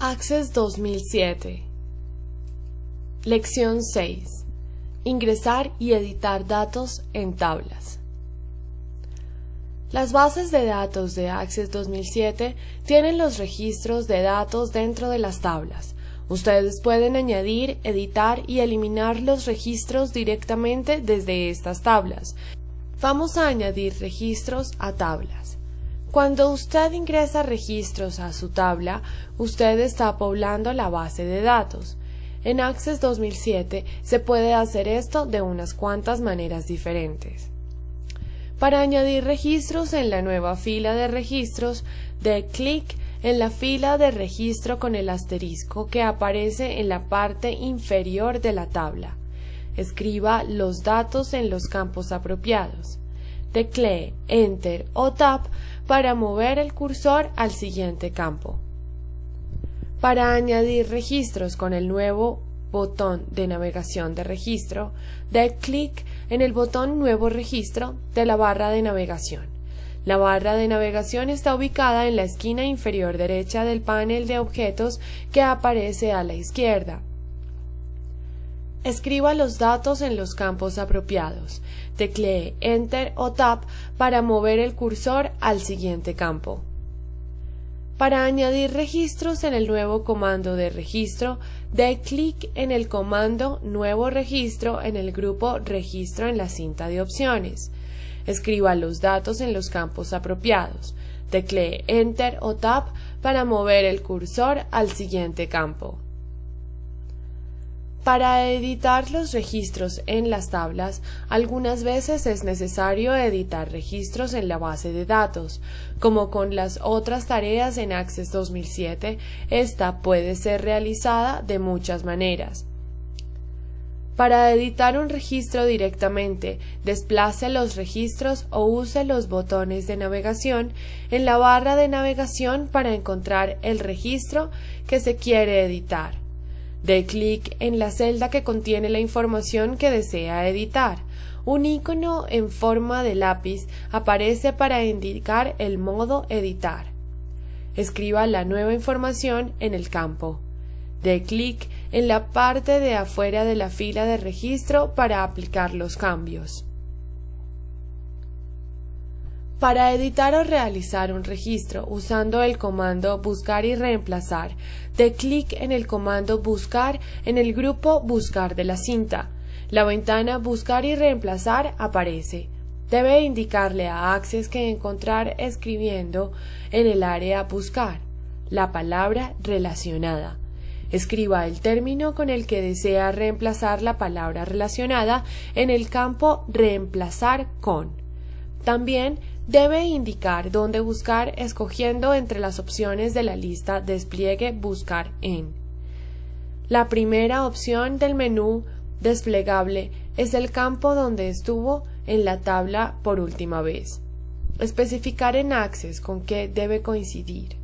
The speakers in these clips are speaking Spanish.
Access 2007. Lección 6. Ingresar y editar datos en tablas. Las bases de datos de Access 2007 tienen los registros de datos dentro de las tablas. Ustedes pueden añadir, editar y eliminar los registros directamente desde estas tablas. Vamos a añadir registros a tablas. Cuando usted ingresa registros a su tabla, usted está poblando la base de datos. En Access 2007 se puede hacer esto de unas cuantas maneras diferentes. Para añadir registros en la nueva fila de registros, dé clic en la fila de registro con el asterisco que aparece en la parte inferior de la tabla. Escriba los datos en los campos apropiados. Teclee Enter o Tab para mover el cursor al siguiente campo. Para añadir registros con el nuevo botón de navegación de registro, dé clic en el botón Nuevo registro de la barra de navegación. La barra de navegación está ubicada en la esquina inferior derecha del panel de objetos que aparece a la izquierda. Escriba los datos en los campos apropiados. Teclee Enter o Tab para mover el cursor al siguiente campo. Para añadir registros en el nuevo comando de registro, dé clic en el comando Nuevo registro en el grupo Registro en la cinta de opciones. Escriba los datos en los campos apropiados. Teclee Enter o Tab para mover el cursor al siguiente campo. Para editar los registros en las tablas, algunas veces es necesario editar registros en la base de datos. Como con las otras tareas en Access 2007, esta puede ser realizada de muchas maneras. Para editar un registro directamente, desplace los registros o use los botones de navegación en la barra de navegación para encontrar el registro que se quiere editar. Dé clic en la celda que contiene la información que desea editar. Un icono en forma de lápiz aparece para indicar el modo editar. Escriba la nueva información en el campo. Dé clic en la parte de afuera de la fila de registro para aplicar los cambios. Para editar o realizar un registro usando el comando Buscar y Reemplazar, dé clic en el comando Buscar en el grupo Buscar de la cinta. La ventana Buscar y Reemplazar aparece. Debe indicarle a Access que encontrar escribiendo en el área Buscar la palabra relacionada. Escriba el término con el que desea reemplazar la palabra relacionada en el campo Reemplazar con. También debe indicar dónde buscar escogiendo entre las opciones de la lista Despliegue Buscar en. La primera opción del menú desplegable es el campo donde estuvo en la tabla por última vez. Especificar en Access con qué debe coincidir.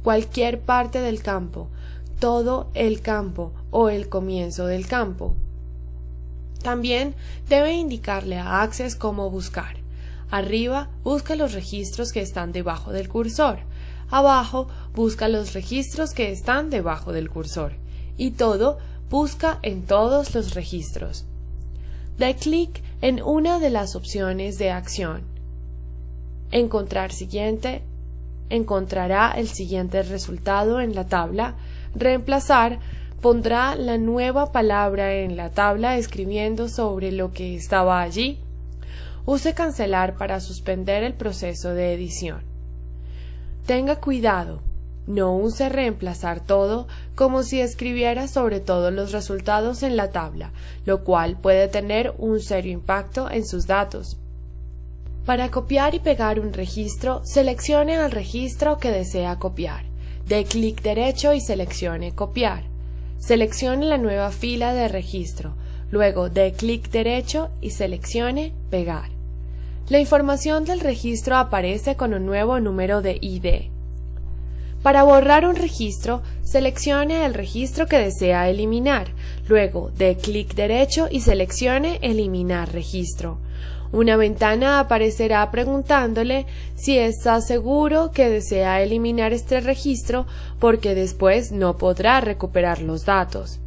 Cualquier parte del campo, todo el campo o el comienzo del campo. También debe indicarle a Access cómo buscar. Arriba, busca los registros que están debajo del cursor. Abajo, busca los registros que están debajo del cursor. Y todo, busca en todos los registros. Dé clic en una de las opciones de acción. Encontrar siguiente. Encontrará el siguiente resultado en la tabla. Reemplazar. Pondrá la nueva palabra en la tabla escribiendo sobre lo que estaba allí. Use Cancelar para suspender el proceso de edición. Tenga cuidado, no use Reemplazar todo como si escribiera sobre todos los resultados en la tabla, lo cual puede tener un serio impacto en sus datos. Para copiar y pegar un registro, seleccione al registro que desea copiar. Dé clic derecho y seleccione Copiar. Seleccione la nueva fila de registro. Luego dé clic derecho y seleccione Pegar. La información del registro aparece con un nuevo número de ID. Para borrar un registro, seleccione el registro que desea eliminar. Luego dé clic derecho y seleccione Eliminar registro. Una ventana aparecerá preguntándole si está seguro que desea eliminar este registro porque después no podrá recuperar los datos.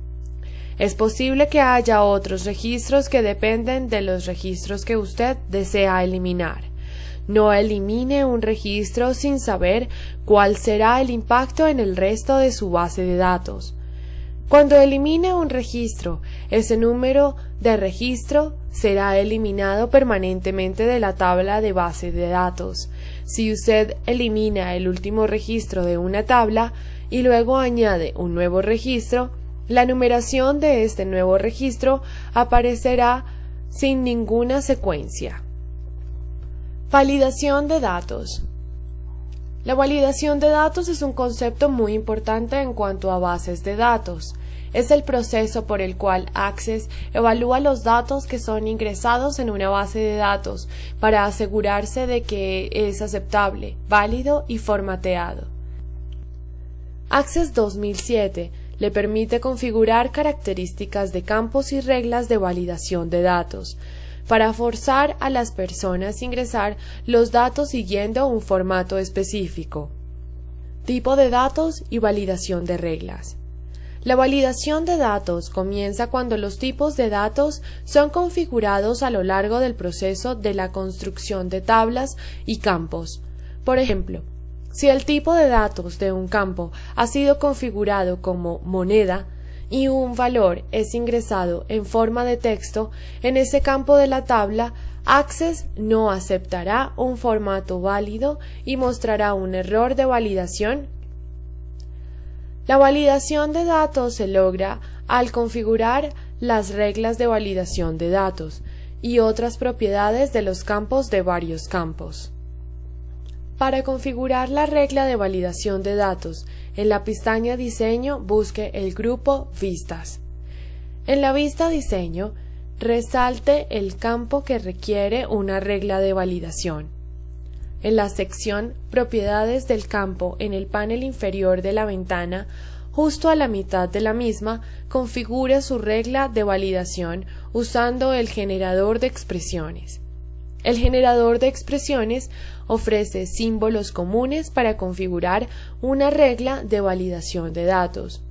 Es posible que haya otros registros que dependen de los registros que usted desea eliminar. No elimine un registro sin saber cuál será el impacto en el resto de su base de datos. Cuando elimine un registro, ese número de registro será eliminado permanentemente de la tabla de base de datos. Si usted elimina el último registro de una tabla y luego añade un nuevo registro, la numeración de este nuevo registro aparecerá sin ninguna secuencia. Validación de datos. La validación de datos es un concepto muy importante en cuanto a bases de datos. Es el proceso por el cual Access evalúa los datos que son ingresados en una base de datos para asegurarse de que es aceptable, válido y formateado. Access 2007 le permite configurar características de campos y reglas de validación de datos para forzar a las personas a ingresar los datos siguiendo un formato específico. Tipo de datos y validación de reglas. La validación de datos comienza cuando los tipos de datos son configurados a lo largo del proceso de la construcción de tablas y campos. Por ejemplo, si el tipo de datos de un campo ha sido configurado como moneda y un valor es ingresado en forma de texto en ese campo de la tabla, Access no aceptará un formato válido y mostrará un error de validación. La validación de datos se logra al configurar las reglas de validación de datos y otras propiedades de los campos de varios campos. Para configurar la regla de validación de datos, en la pestaña Diseño busque el grupo Vistas. En la vista Diseño, resalte el campo que requiere una regla de validación. En la sección Propiedades del campo, en el panel inferior de la ventana, justo a la mitad de la misma, configure su regla de validación usando el generador de expresiones. El generador de expresiones ofrece símbolos comunes para configurar una regla de validación de datos.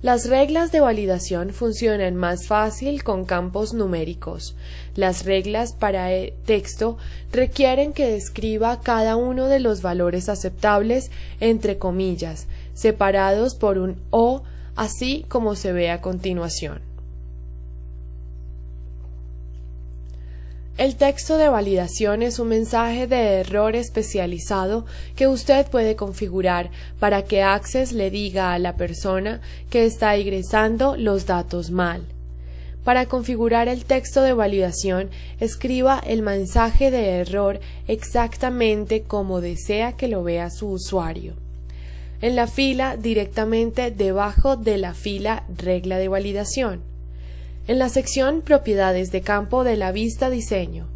Las reglas de validación funcionan más fácil con campos numéricos. Las reglas para texto requieren que describa cada uno de los valores aceptables entre comillas, separados por un O, así como se ve a continuación. El texto de validación es un mensaje de error especializado que usted puede configurar para que Access le diga a la persona que está ingresando los datos mal. Para configurar el texto de validación, escriba el mensaje de error exactamente como desea que lo vea su usuario. En la fila directamente debajo de la fila Regla de validación. En la sección Propiedades de campo de la vista Diseño.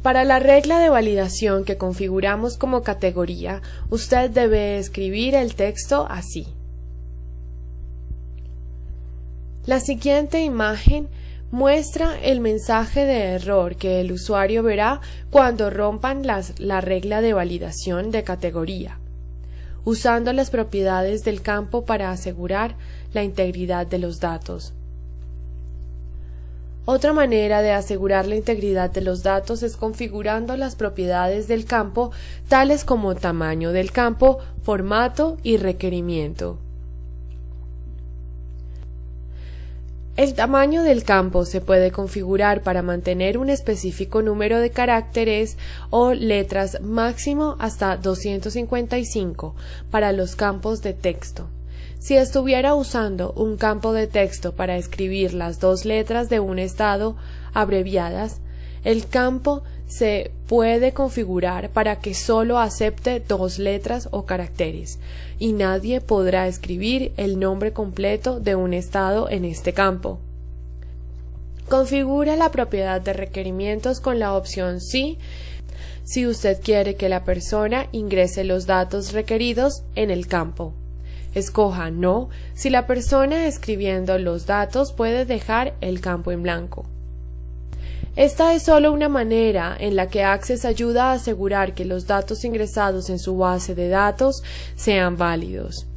Para la regla de validación que configuramos como categoría, usted debe escribir el texto así. La siguiente imagen muestra el mensaje de error que el usuario verá cuando rompan la regla de validación de categoría, usando las propiedades del campo para asegurar la integridad de los datos. Otra manera de asegurar la integridad de los datos es configurando las propiedades del campo, tales como tamaño del campo, formato y requerimiento. El tamaño del campo se puede configurar para mantener un específico número de caracteres o letras máximo hasta 255 para los campos de texto. Si estuviera usando un campo de texto para escribir las dos letras de un estado abreviadas, el campo se puede configurar para que solo acepte dos letras o caracteres, y nadie podrá escribir el nombre completo de un estado en este campo. Configura la propiedad de requerimientos con la opción Sí si usted quiere que la persona ingrese los datos requeridos en el campo. Escoja No si la persona escribiendo los datos puede dejar el campo en blanco. Esta es solo una manera en la que Access ayuda a asegurar que los datos ingresados en su base de datos sean válidos.